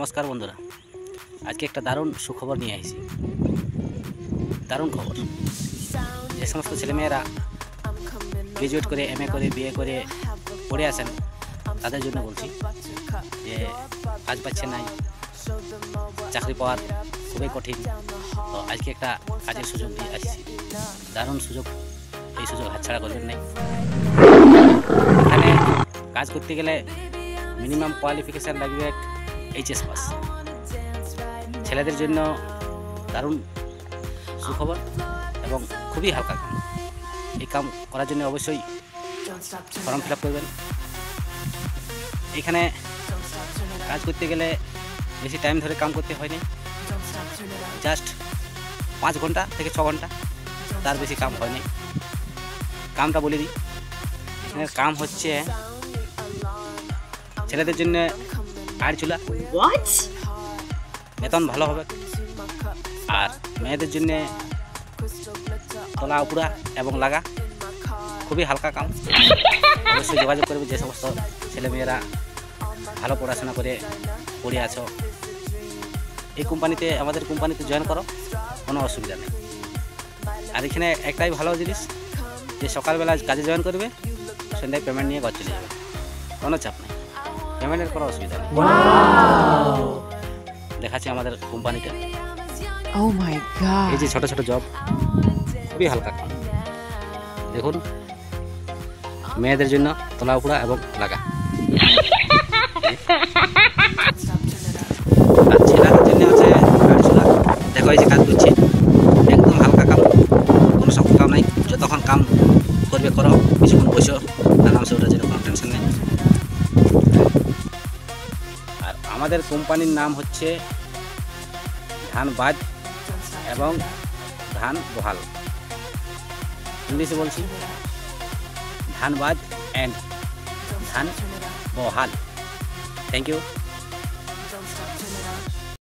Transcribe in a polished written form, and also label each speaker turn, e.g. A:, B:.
A: নমস্কার বন্ধুরা, আজকে একটা দারুণ সুখবর নিয়ে এসেছি। দারুণ খবর, যে সমস্ত ছেলেমেয়েরা গ্রাজুয়েট করে এমএ করে বিএ করে পড়ে আছেন তাদের জন্য বলছি যে কাজ পাচ্ছেন নাই, চাকরি পাওয়ার খুবই কঠিন। তো আজকে একটা কাজের সুযোগ দিয়ে আসছি, দারুণ সুযোগ। এই সুযোগ হাতছাড়া করবেন না। এখানে কাজ করতে গেলে মিনিমাম কোয়ালিফিকেশান লাগবে এইচএস পাস। ছেলেদের জন্য দারুণ সুখবর এবং খুবই হালকা কাম। এই কাম করার জন্য অবশ্যই ফর্ম ফিল আপ করবেন। এখানে কাজ করতে গেলে বেশি টাইম ধরে কাম করতে হয়নি, জাস্ট 5 ঘন্টা থেকে 6 ঘন্টা, তার বেশি কাম হয়নি। কামটা বলে দিই, এখানে কাম হচ্ছে ছেলেদের জন্য আড় চুলা, বেতন ভালো হবে। আর মেয়েদের জন্য তলা উপরা এবং লাগা, খুবই হালকা কাম। অবশ্যই যোগাযোগ করবে যে সমস্ত ছেলেমেয়েরা ভালো পড়াশোনা করে পড়ে আছো। এই কোম্পানিতে, আমাদের কোম্পানিতে জয়েন করো, কোনো অসুবিধা নেই। আর এখানে একটাই ভালো জিনিস যে সকালবেলা কাজে জয়েন করবে, সন্ধ্যায় পেমেন্ট নিয়ে ঘর চলে যাবে, কোনো চাপ নেই, পেমেন্টের কোনো অসুবিধা নেই। দেখাচ্ছি আমাদের কোম্পানিটা।
B: Oh my god!
A: এই যে ছোট ছোট জব, খুবই হালকা কাম। দেখুন, মেয়েদের জন্য তলা উপড়া এবং লাগা, আর ছেলেদের জন্য হচ্ছে গাড়ি চলা। দেখো এই যে কাজ করছে, একদম হালকা কাম, কোনো শক্ত কাম নাই। যতক্ষণ কাম করবে করো, কিছুক্ষণ বসো, আরামসে ওঠার জন্য কোনো টেনশন নেই। আর আমাদের কোম্পানির নাম হচ্ছে ধানবাদ এবং ধান বহাল। ইংলিশে বলছি, ধানবাদ অ্যান্ড ধান বহাল। Thank you.